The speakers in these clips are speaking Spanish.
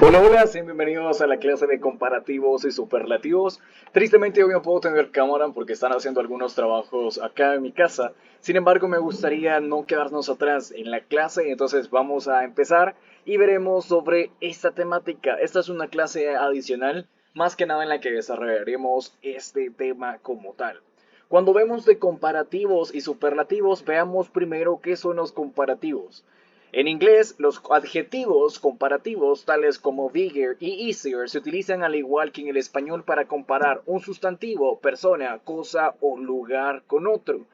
Hola, hola, sean bienvenidos a la clase de comparativos y superlativos. Tristemente hoy no puedo tener cámara porque están haciendo algunos trabajos acá en mi casa. Sin embargo, me gustaría no quedarnos atrás en la clase, entonces vamos a empezar y veremos sobre esta temática. Esta es una clase adicional, más que nada en la que desarrollaremos este tema como tal. Cuando vemos de comparativos y superlativos, veamos primero qué son los comparativos. En inglés, los adjetivos comparativos tales como bigger y easier se utilizan al igual que en el español para comparar un sustantivo, persona, cosa o lugar con otro.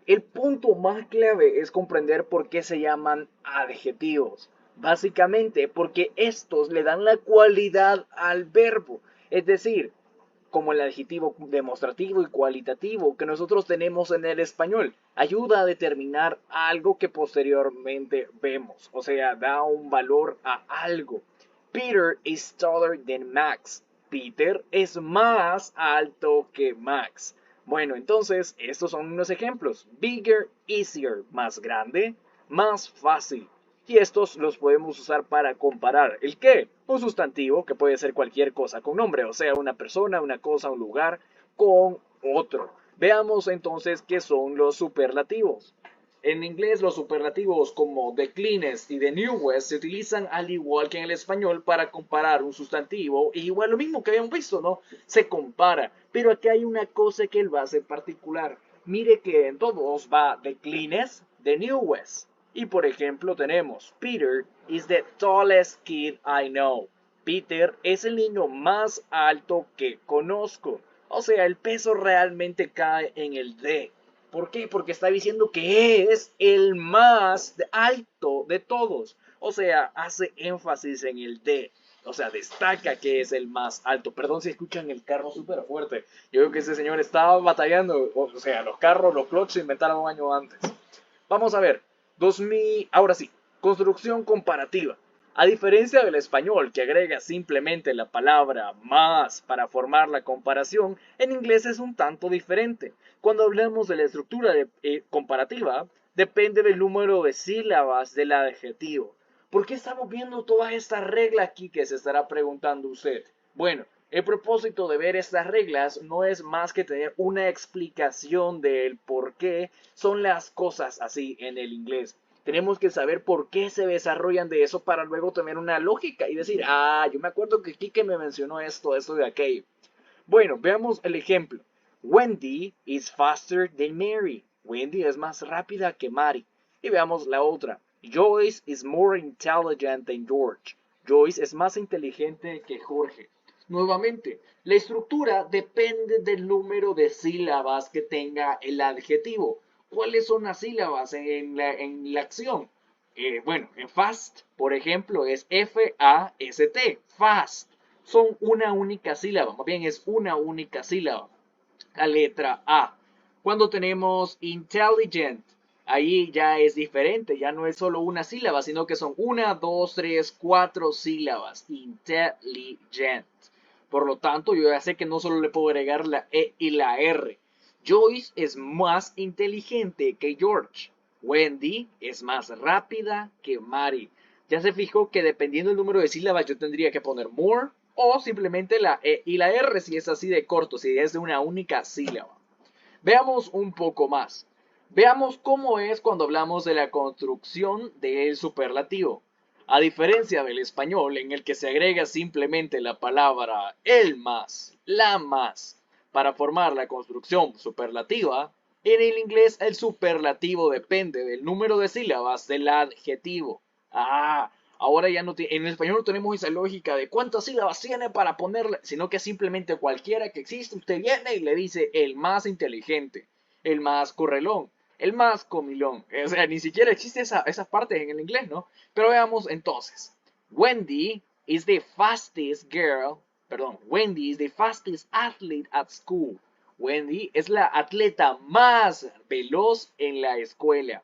El punto más clave es comprender por qué se llaman adjetivos. Básicamente porque estos le dan la cualidad al verbo. Es decir, como el adjetivo demostrativo y cualitativo que nosotros tenemos en el español. Ayuda a determinar algo que posteriormente vemos, o sea, da un valor a algo. Peter is taller than Max. Peter es más alto que Max. Bueno, entonces estos son unos ejemplos. Bigger, easier, más grande, más fácil. Y estos los podemos usar para comparar. ¿El qué? Un sustantivo que puede ser cualquier cosa con nombre, o sea, una persona, una cosa, un lugar, con otro. Veamos entonces qué son los superlativos. En inglés los superlativos como the cleanest y the newest se utilizan al igual que en el español para comparar un sustantivo, y igual lo mismo que habíamos visto, ¿no? Se compara, pero aquí hay una cosa que lo hace particular. Mire que en todos va the cleanest, the newest. Y por ejemplo tenemos Peter is the tallest kid I know. Peter es el niño más alto que conozco. O sea, el peso realmente cae en el D. ¿Por qué? Porque está diciendo que es el más alto de todos. O sea, hace énfasis en el D. O sea, destaca que es el más alto. Perdón si escuchan el carro súper fuerte. Yo creo que ese señor estaba batallando. O sea, los carros, los clutches se inventaron un año antes. Vamos a ver. 2000, ahora sí, construcción comparativa. A diferencia del español, que agrega simplemente la palabra más para formar la comparación, en inglés es un tanto diferente. Cuando hablamos de la estructura comparativa, depende del número de sílabas del adjetivo. ¿Por qué estamos viendo toda esta regla aquí que se estará preguntando usted? Bueno, el propósito de ver estas reglas no es más que tener una explicación del por qué son las cosas así en el inglés. Tenemos que saber por qué se desarrollan de eso para luego tener una lógica y decir, ah, yo me acuerdo que Kike me mencionó esto, esto de aquello. Bueno, veamos el ejemplo. Wendy is faster than Mary. Wendy es más rápida que Mary. Y veamos la otra. Joyce is more intelligent than George. Joyce es más inteligente que Jorge. Nuevamente, la estructura depende del número de sílabas que tenga el adjetivo. ¿Cuáles son las sílabas en la acción? Bueno, en fast, por ejemplo, es F-A-S-T, fast. Son una única sílaba, más bien es una única sílaba. La letra A. Cuando tenemos intelligent, ahí ya es diferente, ya no es solo una sílaba, sino que son una, dos, tres, cuatro sílabas. Intelligent. Por lo tanto, yo ya sé que no solo le puedo agregar la E y la R. Joyce es más inteligente que George. Wendy es más rápida que Mary. Ya se fijó que dependiendo del número de sílabas yo tendría que poner more o simplemente la E y la R si es así de corto, si es de una única sílaba. Veamos un poco más. Veamos cómo es cuando hablamos de la construcción del superlativo. A diferencia del español, en el que se agrega simplemente la palabra el más, la más, para formar la construcción superlativa, en el inglés el superlativo depende del número de sílabas del adjetivo. Ah, ahora ya no en el español no tenemos esa lógica de cuántas sílabas tiene para ponerle, sino que simplemente cualquiera que existe, usted viene y le dice el más inteligente, el más correlón, el más comilón. O sea, ni siquiera existe esa parte en el inglés, ¿no? Pero veamos entonces. Wendy is the fastest girl, perdón, Wendy is the fastest athlete at school. Wendy es la atleta más veloz en la escuela.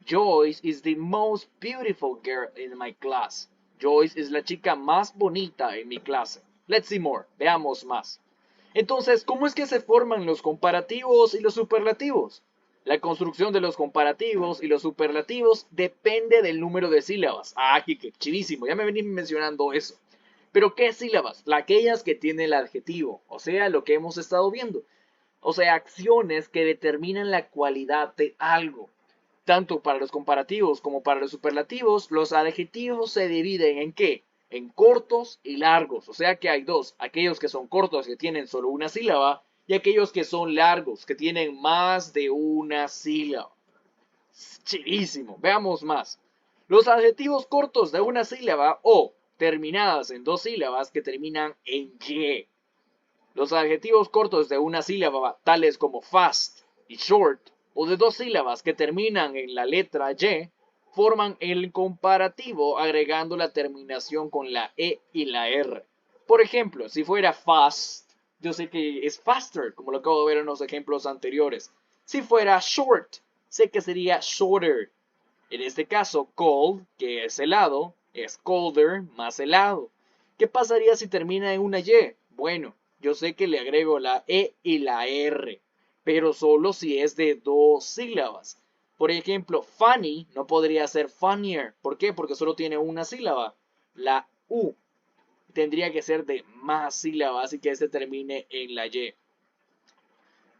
Joyce is the most beautiful girl in my class. Joyce es la chica más bonita en mi clase. Let's see more. Veamos más. Entonces, ¿cómo es que se forman los comparativos y los superlativos? La construcción de los comparativos y los superlativos depende del número de sílabas. Ah, qué chivísimo. Ya me venís mencionando eso. ¿Pero qué sílabas? Aquellas que tiene el adjetivo, o sea, lo que hemos estado viendo. O sea, acciones que determinan la cualidad de algo. Tanto para los comparativos como para los superlativos, los adjetivos se dividen ¿en qué? En cortos y largos. O sea que hay dos. Aquellos que son cortos que tienen solo una sílaba y aquellos que son largos que tienen más de una sílaba. Chidísimo. Veamos más. Los adjetivos cortos de una sílaba o terminadas en dos sílabas que terminan en y. Los adjetivos cortos de una sílaba, tales como fast y short, o de dos sílabas que terminan en la letra y, forman el comparativo agregando la terminación con la e y la r. Por ejemplo, si fuera fast, yo sé que es faster, como lo acabo de ver en los ejemplos anteriores. Si fuera short, sé que sería shorter. En este caso, cold, que es helado, es colder más helado. ¿Qué pasaría si termina en una Y? Bueno, yo sé que le agrego la E y la R, pero solo si es de dos sílabas. Por ejemplo, funny no podría ser funnier. ¿Por qué? Porque solo tiene una sílaba, la U. Tendría que ser de más sílabas y que este termine en la Y.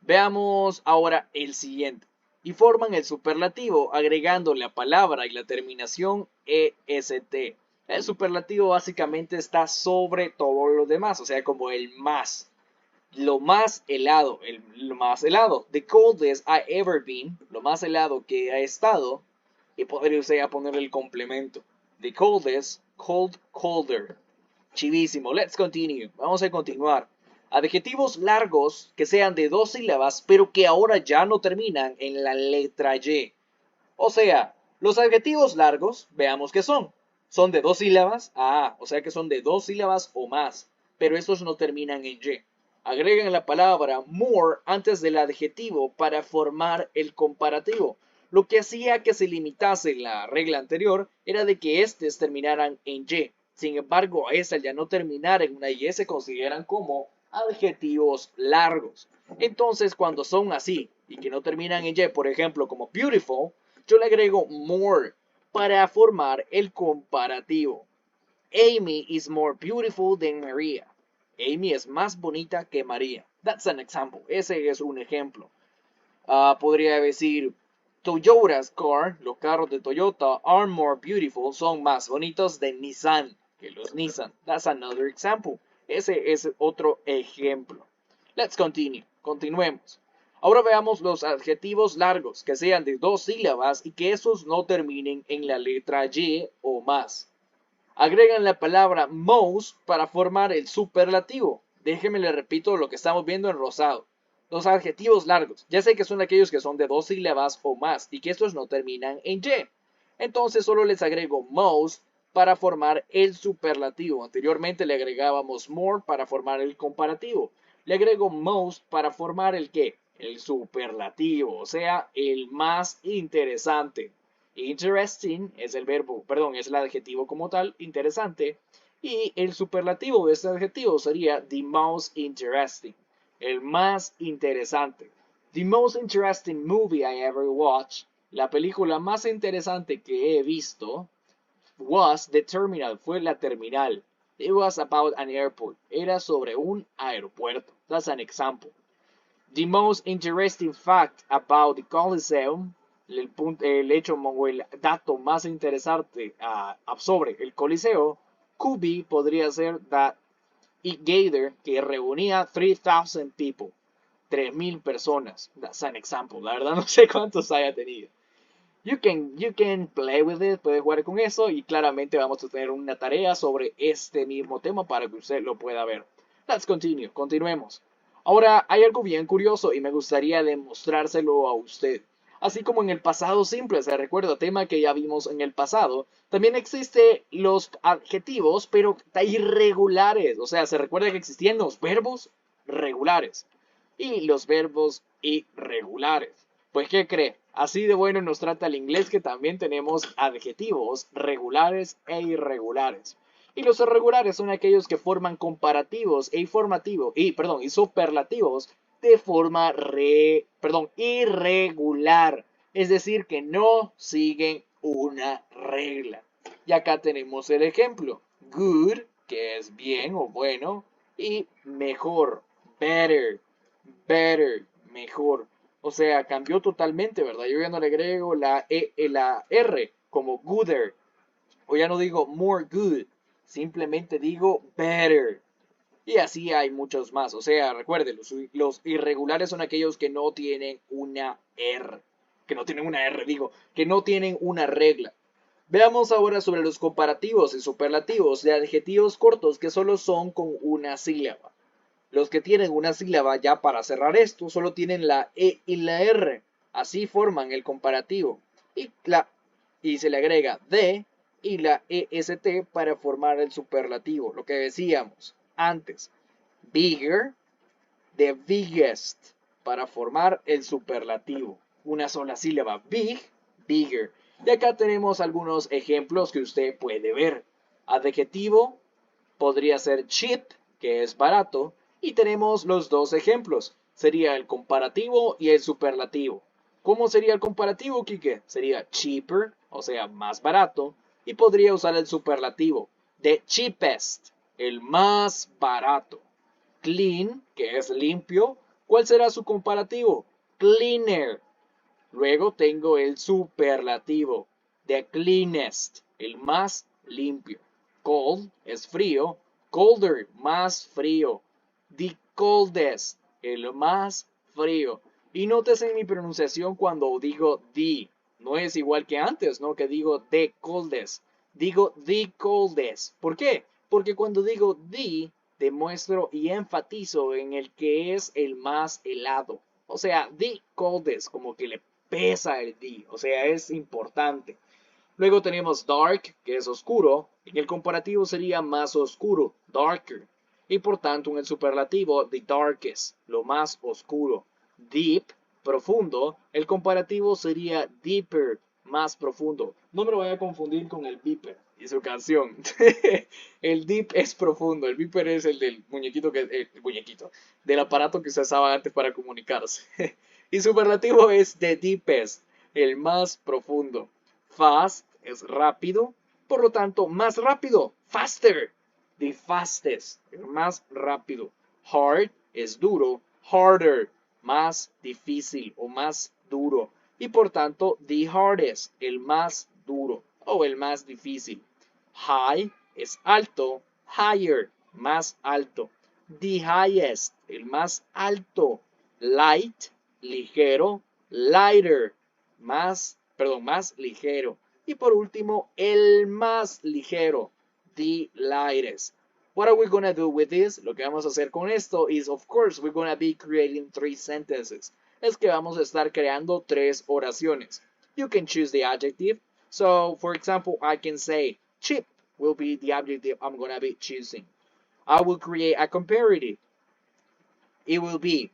Veamos ahora el siguiente. Y forman el superlativo agregando la palabra y la terminación est. El superlativo básicamente está sobre todo lo demás, o sea, como el más. Lo más helado, lo más helado. The coldest I ever been, lo más helado que ha estado. Y podría usted poner el complemento. The coldest, cold, colder. Chivísimo. Let's continue. Vamos a continuar. Adjetivos largos que sean de dos sílabas, pero que ahora ya no terminan en la letra Y. O sea, los adjetivos largos, veamos qué son. Son de dos sílabas, o sea que son de dos sílabas o más, pero estos no terminan en Y. Agregan la palabra more antes del adjetivo para formar el comparativo. Lo que hacía que se limitase la regla anterior era de que estos terminaran en Y. Sin embargo, a esa ya no terminar en una Y se consideran como adjetivos largos. Entonces, cuando son así y que no terminan en Y, por ejemplo, como beautiful, yo le agrego more para formar el comparativo. Amy is more beautiful than Maria. Amy es más bonita que María. That's an example. Ese es un ejemplo. Podría decir Toyota's car, los carros de Toyota, are more beautiful, son más bonitos de Nissan que los Nissan. That's another example. Ese es otro ejemplo. Let's continue. Continuemos. Ahora veamos los adjetivos largos que sean de dos sílabas y que esos no terminen en la letra Y o más. Agregan la palabra most para formar el superlativo. Déjenme le repito lo que estamos viendo en rosado. Los adjetivos largos, ya sé que son aquellos que son de dos sílabas o más y que estos no terminan en Y. Entonces solo les agrego most para formar el superlativo. Anteriormente le agregábamos more para formar el comparativo. Le agrego most para formar el ¿qué? El superlativo, o sea, el más interesante. Interesting es el verbo, perdón, es el adjetivo como tal, interesante. Y el superlativo de este adjetivo sería the most interesting, el más interesante. The most interesting movie I ever watched, la película más interesante que he visto, was the terminal, fue la terminal. It was about an airport, era sobre un aeropuerto. That's an example. The most interesting fact about the Coliseum, el hecho o el dato más interesante sobre el Coliseo, could be, podría ser that it gathered, que reunía 3,000 people, 3,000 personas. That's an example. La verdad no sé cuántos haya tenido. You can play with it, puedes jugar con eso y claramente vamos a tener una tarea sobre este mismo tema para que usted lo pueda ver. Let's continue, continuemos. Ahora hay algo bien curioso y me gustaría demostrárselo a usted. Así como en el pasado simple, se recuerda tema que ya vimos en el pasado, también existen los adjetivos, pero irregulares. O sea, se recuerda que existían los verbos regulares y los verbos irregulares. Pues, ¿qué cree? Así de bueno nos trata el inglés que también tenemos adjetivos regulares e irregulares. Y los irregulares son aquellos que forman comparativos e informativos, y superlativos de forma irregular. Es decir, que no siguen una regla. Y acá tenemos el ejemplo. Good, que es bien o bueno, y mejor, better, better, mejor. O sea, cambió totalmente, ¿verdad? Yo ya no le agrego la R como gooder, o ya no digo more good, simplemente digo better. Y así hay muchos más. O sea, recuerden, los irregulares son aquellos que no tienen una R. Que no tienen una R, digo, que no tienen una regla. Veamos ahora sobre los comparativos y superlativos de adjetivos cortos que solo son con una sílaba. Los que tienen una sílaba, ya para cerrar esto, solo tienen la E y la R. Así forman el comparativo. Y, y se le agrega de y la EST para formar el superlativo. Lo que decíamos antes. Bigger, the biggest, para formar el superlativo. Una sola sílaba. Big, bigger. Y acá tenemos algunos ejemplos que usted puede ver. Adjetivo podría ser cheap, que es barato, y tenemos los dos ejemplos. Sería el comparativo y el superlativo. ¿Cómo sería el comparativo, Kike? Sería cheaper, o sea, más barato, y podría usar el superlativo. The cheapest, el más barato. Clean, que es limpio. ¿Cuál será su comparativo? Cleaner. Luego tengo el superlativo. The cleanest, el más limpio. Cold es frío. Colder, más frío. The coldest, el más frío. Y nótese en mi pronunciación cuando digo the. No es igual que antes, ¿no? Que digo the coldest. Digo the coldest. ¿Por qué? Porque cuando digo the, demuestro y enfatizo en el que es el más helado. O sea, the coldest, como que le pesa el the. O sea, es importante. Luego tenemos dark, que es oscuro. En el comparativo sería más oscuro, darker. Y por tanto, en el superlativo, the darkest, lo más oscuro. Deep, profundo. El comparativo sería deeper, más profundo. No me lo voy a confundir con el Beeper y su canción. El deep es profundo. El Beeper es el del muñequito, el muñequito, del aparato que se usaba antes para comunicarse. Y superlativo es the deepest, el más profundo. Fast es rápido, por lo tanto, más rápido, faster, the fastest, el más rápido. Hard es duro, harder, más difícil o más duro. Y por tanto, the hardest, el más duro o el más difícil. High es alto, higher, más alto. The highest, el más alto. Light, ligero, lighter, más ligero. Y por último, el más ligero, the lightest. What are we gonna do with this? Lo que vamos a hacer con esto is, of course, we're gonna be creating 3 sentences. Es que vamos a estar creando 3 oraciones. You can choose the adjective. So, for example, I can say, cheap will be the adjective I'm gonna be choosing. I will create a comparative. It will be,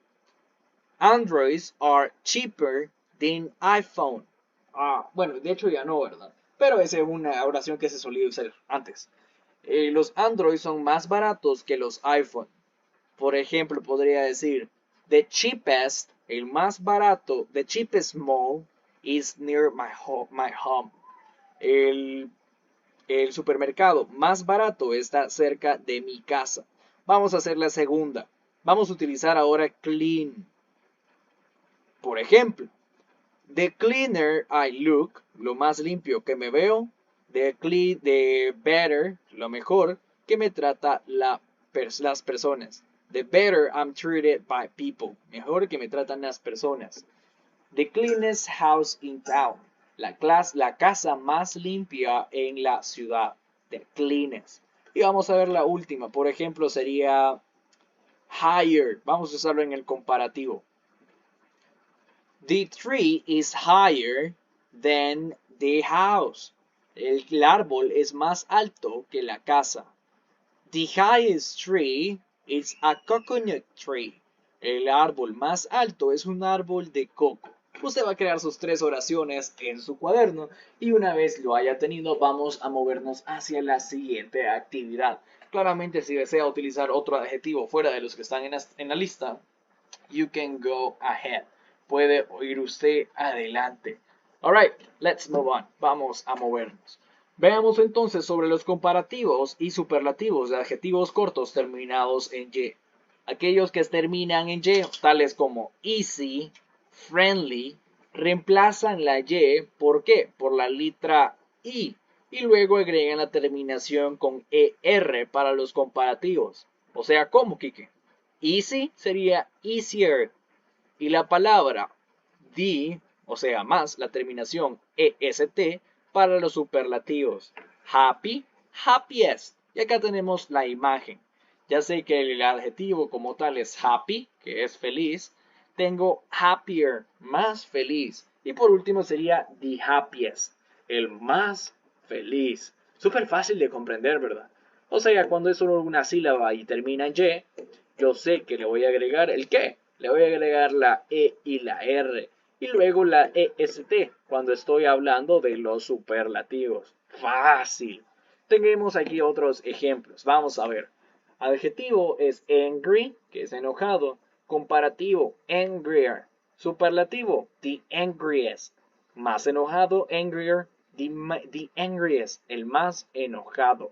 Androids are cheaper than iPhone. Bueno, de hecho ya no, ¿verdad? Pero esa es una oración que se solía usar antes. Los Androids son más baratos que los iPhone. Por ejemplo, podría decir, the cheapest, el más barato, the cheapest mall is near my home. El, el supermercado más barato está cerca de mi casa. Vamos a hacer la segunda. Vamos a utilizar ahora clean. Por ejemplo, the cleaner I look, lo más limpio que me veo. The better, lo mejor que me trata las personas. The better I'm treated by people, mejor que me tratan las personas. The cleanest house in town, la casa más limpia en la ciudad. The cleanest. Y vamos a ver la última, por ejemplo, sería higher. Vamos a usarlo en el comparativo. The tree is higher than the house. El árbol es más alto que la casa. The highest tree is a coconut tree. El árbol más alto es un árbol de coco. Usted va a crear sus 3 oraciones en su cuaderno y una vez lo haya tenido vamos a movernos hacia la siguiente actividad. Claramente si desea utilizar otro adjetivo fuera de los que están en la lista, you can go ahead. Puede ir usted adelante. Alright, let's move on. Vamos a movernos. Veamos entonces sobre los comparativos y superlativos de adjetivos cortos terminados en Y. Aquellos que terminan en Y, tales como easy, friendly, reemplazan la Y, ¿por qué? Por la letra I, y luego agregan la terminación con ER para los comparativos. O sea, ¿cómo, Kike? Easy sería easier, y la palabra the, o sea, más la terminación est para los superlativos. Happy, happiest. Y acá tenemos la imagen. Ya sé que el adjetivo como tal es happy, que es feliz. Tengo happier, más feliz. Y por último sería the happiest, el más feliz. Súper fácil de comprender, ¿verdad? O sea, cuando es solo una sílaba y termina en Y, yo sé que le voy a agregar el qué. Le voy a agregar la E y la R. Y luego la EST cuando estoy hablando de los superlativos. Fácil. Tenemos aquí otros ejemplos. Vamos a ver. Adjetivo es angry, que es enojado. Comparativo, angrier. Superlativo, the angriest. Más enojado, angrier, the angriest, el más enojado.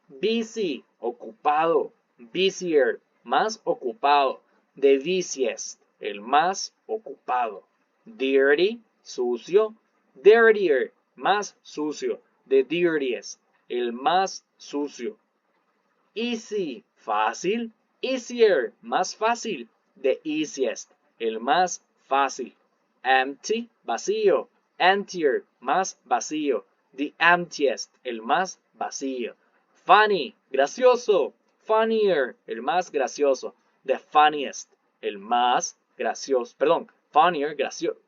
Busy, ocupado. Busier, más ocupado. The busiest, el más ocupado. Dirty, sucio. Dirtier, más sucio. The dirtiest, el más sucio. Easy, fácil. Easier, más fácil. The easiest, el más fácil. Empty, vacío. Emptier, más vacío. The emptiest, el más vacío. Funny, gracioso. Funnier, el más gracioso. The funniest, el más gracioso. Perdón, funnier,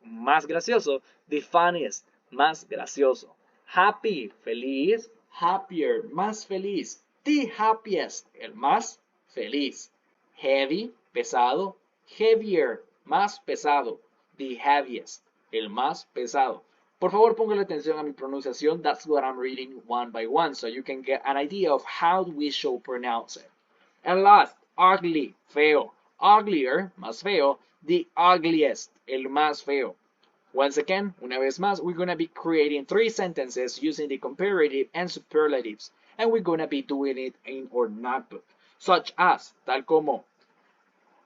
más gracioso. The funniest, más gracioso. Happy, feliz. Happier, más feliz. The happiest, el más feliz. Heavy, pesado. Heavier, más pesado. The heaviest, el más pesado. Por favor, póngale atención a mi pronunciación. That's what I'm reading one by one, so you can get an idea of how we shall pronounce it. And last, ugly, feo. Uglier, más feo. The ugliest, el más feo. Once again, una vez más, we're going to be creating 3 sentences using the comparative and superlatives. And we're going to be doing it in our notebook. Such as, tal como,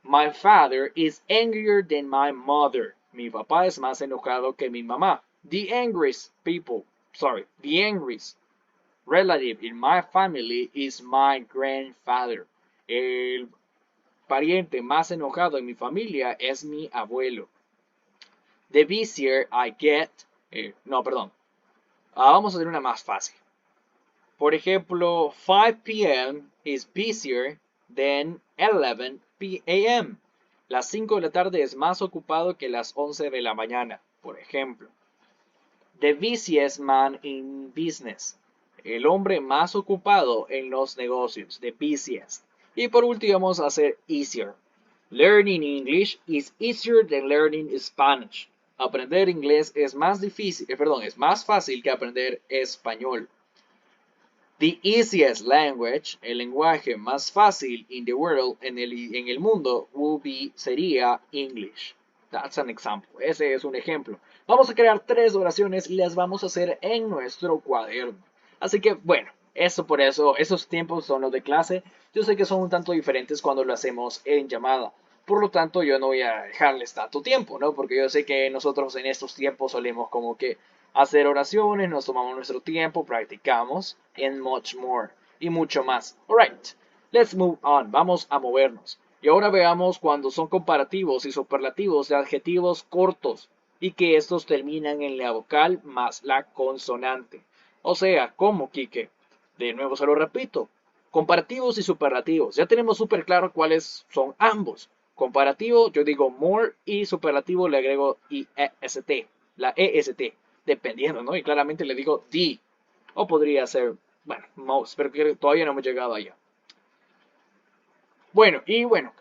my father is angrier than my mother. Mi papá es más enojado que mi mamá. The angriest relative in my family is my grandfather. El pariente más enojado en mi familia es mi abuelo. The busier I get. No, perdón. Vamos a hacer una más fácil. Por ejemplo, 5 p.m. is busier than 11 p.m. Las 5 de la tarde es más ocupado que las 11 de la mañana, por ejemplo. The busiest man in business. El hombre más ocupado en los negocios. The busiest. Y por último vamos a hacer easier. Learning English is easier than learning Spanish. Aprender inglés es más es más fácil que aprender español. The easiest language, el lenguaje más fácil in the world, en el mundo, sería English. That's an example. Ese es un ejemplo. Vamos a crear 3 oraciones y las vamos a hacer en nuestro cuaderno. Así que, bueno, esos tiempos son los de clase. Yo sé que son un tanto diferentes cuando lo hacemos en llamada. Por lo tanto, yo no voy a dejarles tanto tiempo, ¿no? Porque yo sé que nosotros en estos tiempos solemos como que hacer oraciones, nos tomamos nuestro tiempo, practicamos, and much more, y mucho más. Alright, let's move on, vamos a movernos. Y ahora veamos cuando son comparativos y superlativos de adjetivos cortos y que estos terminan en la vocal más la consonante. O sea, ¿cómo, Quique? De nuevo se lo repito. Comparativos y superlativos. Ya tenemos súper claro cuáles son ambos. Comparativo, yo digo more, y superlativo le agrego EST, la EST, dependiendo, ¿no? Y claramente le digo the. O podría ser, bueno, most, pero que todavía no hemos llegado allá. Bueno,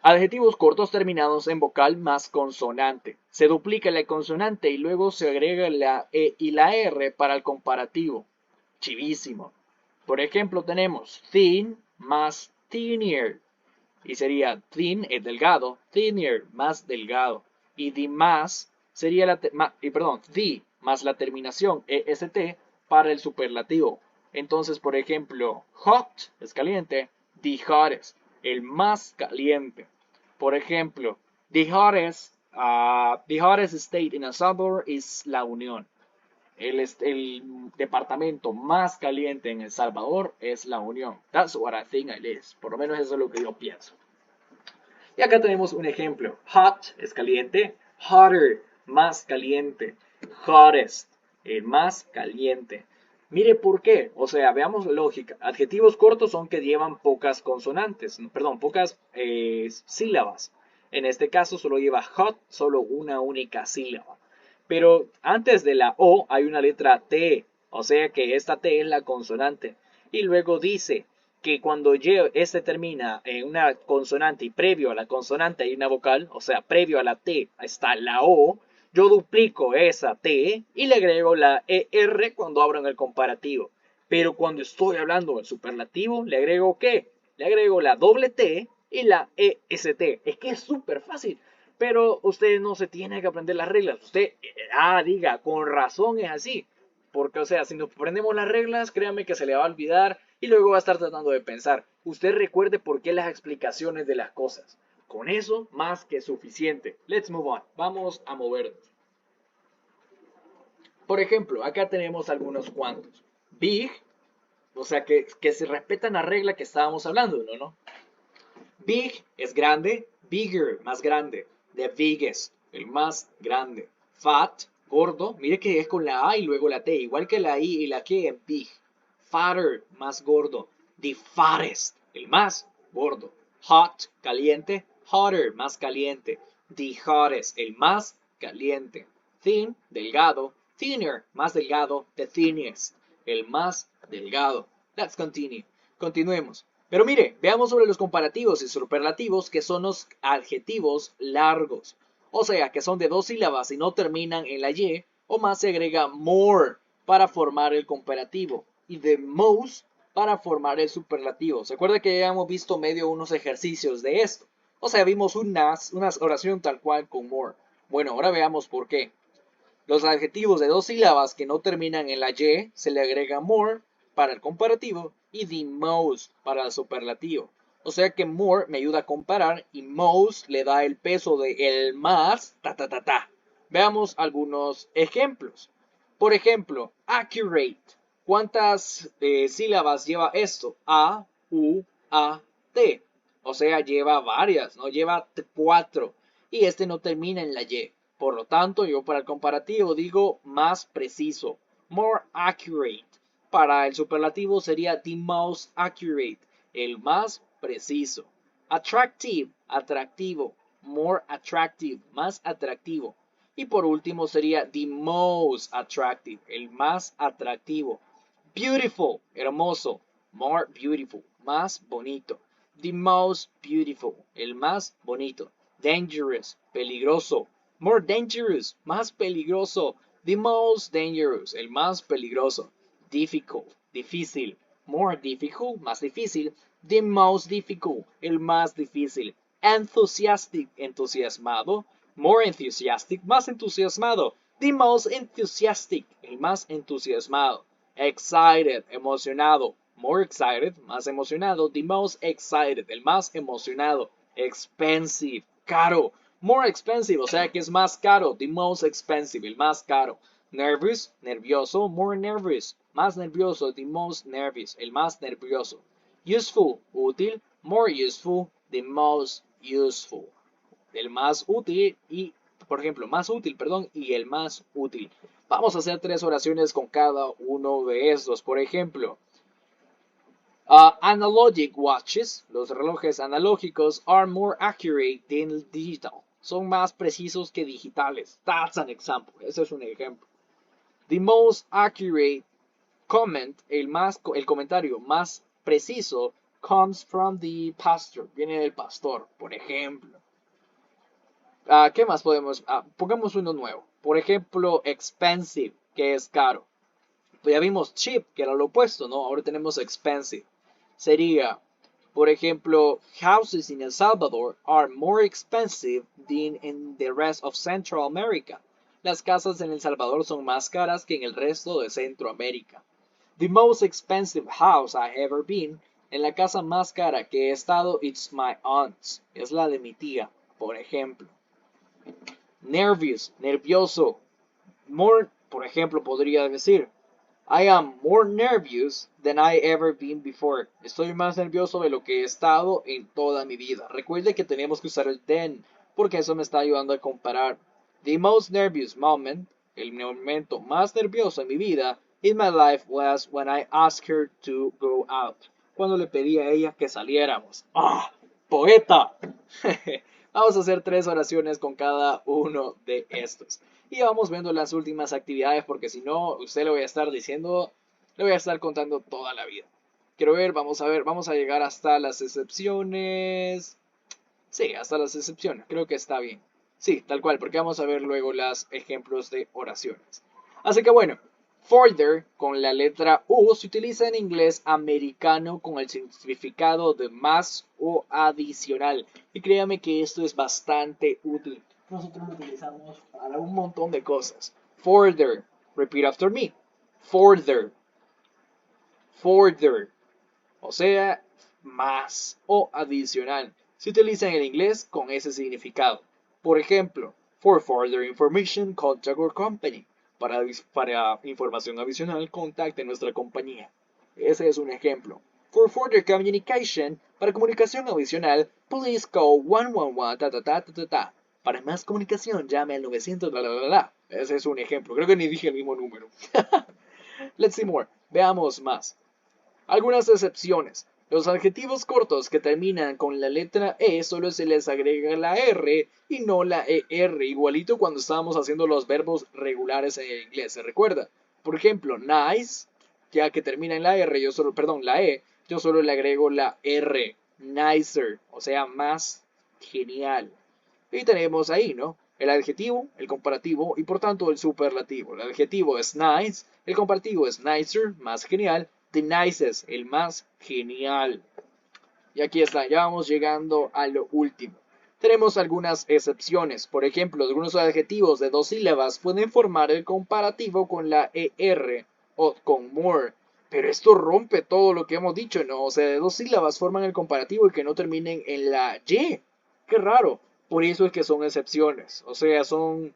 adjetivos cortos terminados en vocal más consonante. Se duplica la consonante y luego se agrega la E y la R para el comparativo. Chivísimo. Por ejemplo, tenemos thin más thinner. Y sería thin es delgado, thinner más delgado. Y the más sería the más la terminación est para el superlativo. Entonces, por ejemplo, hot es caliente, the hottest, el más caliente. Por ejemplo, the hottest state in El Salvador is La Unión. El departamento más caliente en El Salvador es La Unión. That's what I think it is. Por lo menos eso es lo que yo pienso. Y acá tenemos un ejemplo. Hot es caliente. Hotter, más caliente. Hottest, el más caliente. Mire por qué. O sea, veamos la lógica. Adjetivos cortos son que llevan pocas consonantes. Perdón, pocas sílabas. En este caso solo lleva hot, solo una única sílaba. Pero antes de la O hay una letra T. O sea que esta T es la consonante. Y luego dice que cuando este termina en una consonante y previo a la consonante hay una vocal, o sea, previo a la T está la O, yo duplico esa T y le agrego la ER cuando abro en el comparativo. Pero cuando estoy hablando en superlativo, ¿le agrego qué? Le agrego la doble T y la EST. Es que es súper fácil. Pero usted no se tiene que aprender las reglas. Usted, diga, con razón es así. Porque, o sea, si nos aprendemos las reglas, créame que se le va a olvidar y luego va a estar tratando de pensar. Usted recuerde por qué las explicaciones de las cosas. Con eso, más que suficiente. Let's move on. Vamos a movernos. Por ejemplo, acá tenemos algunos cuantos. Big, o sea, que se respetan la regla que estábamos hablando, ¿no? Big es grande, bigger, más grande. The biggest, el más grande. Fat, gordo, mire que es con la A y luego la T, igual que la I y la K en big. Fatter, más gordo. The fattest, el más gordo. Hot, caliente. Hotter, más caliente. The hottest, el más caliente. Thin, delgado. Thinner, más delgado. The thinnest, el más delgado. Let's continue. Continuemos. Pero mire, veamos sobre los comparativos y superlativos, que son los adjetivos largos. O sea, que son de dos sílabas y no terminan en la Y, o más se agrega more para formar el comparativo y the most para formar el superlativo. ¿Se acuerda que ya hemos visto medio unos ejercicios de esto? O sea, vimos una oración tal cual con more. Bueno, ahora veamos por qué. Los adjetivos de dos sílabas que no terminan en la Y se le agrega more para el comparativo y the most para el superlativo. O sea que more me ayuda a comparar y most le da el peso de el más ta. Veamos algunos ejemplos. Por ejemplo, accurate. ¿Cuántas sílabas lleva esto? A, U, A, T. O sea, lleva varias, ¿no? Lleva 4. Y este no termina en la Y. Por lo tanto, yo para el comparativo digo más preciso. More accurate. Para el superlativo sería the most accurate. El más preciso. Attractive. Atractivo. More attractive. Más atractivo. Y por último sería the most attractive, el más atractivo. Beautiful, hermoso. More beautiful, más bonito. The most beautiful, el más bonito. Dangerous, peligroso. More dangerous, más peligroso. The most dangerous, el más peligroso. Difficult, difícil. More difficult, más difícil. The most difficult, el más difícil. Enthusiastic, entusiasmado. More enthusiastic, más entusiasmado. The most enthusiastic, el más entusiasmado. Excited, emocionado. More excited, más emocionado. The most excited, el más emocionado. Expensive, caro. More expensive, o sea que es más caro. The most expensive, el más caro. Nervous, nervioso. More nervous, más nervioso. The most nervous, el más nervioso. Useful, útil. More useful, the most useful. El más útil y, por ejemplo, más útil, perdón, y el más útil. Vamos a hacer 3 oraciones con cada uno de estos. Por ejemplo, analogic watches, los relojes analógicos, are more accurate than digital. Son más precisos que digitales. That's an example. Ese es un ejemplo. The most accurate comment, el comentario más preciso, comes from the pastor. Viene del pastor, por ejemplo. ¿Qué más podemos? Pongamos uno nuevo. Por ejemplo, expensive, que es caro. Pues ya vimos cheap, que era lo opuesto, ¿no? Ahora tenemos expensive. Sería, por ejemplo, houses in El Salvador are more expensive than in the rest of Central America. Las casas en El Salvador son más caras que en el resto de Centroamérica. The most expensive house I ever been. En la casa más cara que he estado, it's my aunt's. Es la de mi tía, por ejemplo. Nervous, nervioso. More, por ejemplo, podría decir, I am more nervous than I ever been before. Estoy más nervioso de lo que he estado en toda mi vida. Recuerde que tenemos que usar el then, porque eso me está ayudando a comparar. The most nervous moment, el momento más nervioso en mi vida, in my life was when I asked her to go out. Cuando le pedí a ella que saliéramos. ¡Ah! ¡Poeta! Vamos a hacer 3 oraciones con cada uno de estos. Y vamos viendo las últimas actividades porque si no, usted le voy a estar diciendo, le voy a estar contando toda la vida. Quiero ver, vamos a llegar hasta las excepciones. Sí, hasta las excepciones, creo que está bien. Sí, tal cual, porque vamos a ver luego los ejemplos de oraciones. Así que bueno, further con la letra U se utiliza en inglés americano con el significado de más o adicional. Y créame que esto es bastante útil. Nosotros lo utilizamos para un montón de cosas. Further, repeat after me. Further, further. O sea, más o adicional. Se utiliza en el inglés con ese significado. Por ejemplo, for further information, contact our company. Para información adicional, contacte nuestra compañía. Ese es un ejemplo. For further communication, para comunicación adicional, please call 111 ta ta ta ta ta ta. Para más comunicación, llame al 900 bla bla bla bla. Ese es un ejemplo. Creo que ni dije el mismo número. Let's see more. Veamos más. Algunas excepciones. Los adjetivos cortos que terminan con la letra E solo se les agrega la R y no la ER, igualito cuando estábamos haciendo los verbos regulares en el inglés, ¿se recuerda? Por ejemplo, nice, ya que termina en la R, la E, yo solo le agrego la R, nicer, o sea, más genial. Y tenemos ahí, ¿no? El adjetivo, el comparativo y por tanto el superlativo. El adjetivo es nice, el comparativo es nicer, más genial, the nicest, el más genial. Y aquí está, ya vamos llegando a lo último. Tenemos algunas excepciones. Por ejemplo, algunos adjetivos de 2 sílabas pueden formar el comparativo con la ER o con more. Pero esto rompe todo lo que hemos dicho, ¿no? O sea, de 2 sílabas forman el comparativo y que no terminen en la Y. Qué raro. Por eso es que son excepciones. O sea, son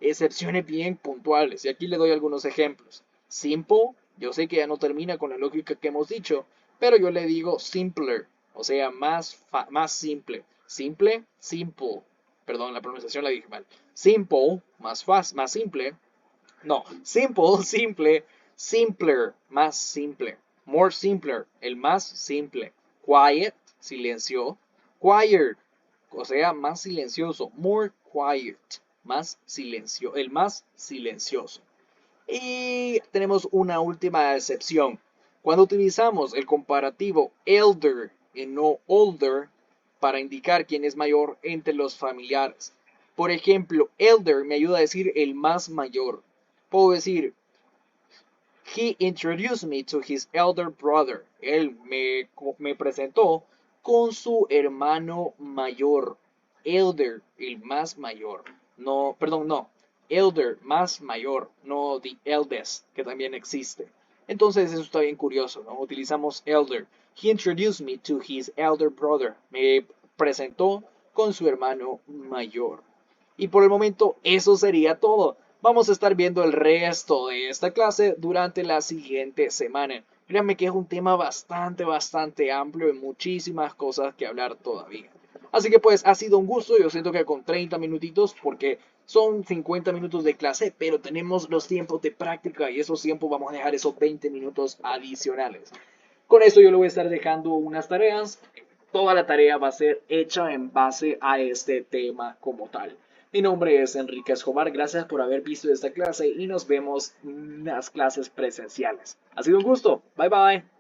excepciones bien puntuales. Y aquí le doy algunos ejemplos. Simple, yo sé que ya no termina con la lógica que hemos dicho, pero yo le digo simpler. O sea, más simple. Simple, simple. Perdón, la pronunciación la dije mal. Simple, más simple. No, simple, simple. Simpler, más simple. More simpler, el más simple. Quiet, silencio. Quiet, o sea, más silencioso. More quiet, más silencio, el más silencioso. Y tenemos una última excepción. Cuando utilizamos el comparativo elder y no older para indicar quién es mayor entre los familiares. Por ejemplo, elder me ayuda a decir el más mayor. Puedo decir, he introduced me to his elder brother. Él me presentó con su hermano mayor. Elder, el más mayor. No, perdón, no. Elder, más mayor, no the eldest, que también existe. Entonces eso está bien curioso, ¿no? Utilizamos elder. He introduced me to his elder brother. Me presentó con su hermano mayor. Y por el momento eso sería todo. Vamos a estar viendo el resto de esta clase durante la siguiente semana. Créanme que es un tema bastante amplio y muchísimas cosas que hablar todavía. Así que pues ha sido un gusto, yo siento que con 30 minutitos, porque son 50 minutos de clase, pero tenemos los tiempos de práctica y esos tiempos vamos a dejar esos 20 minutos adicionales. Con esto yo le voy a estar dejando unas tareas. Toda la tarea va a ser hecha en base a este tema como tal. Mi nombre es Enrique Escobar, gracias por haber visto esta clase y nos vemos en las clases presenciales. Ha sido un gusto, bye bye.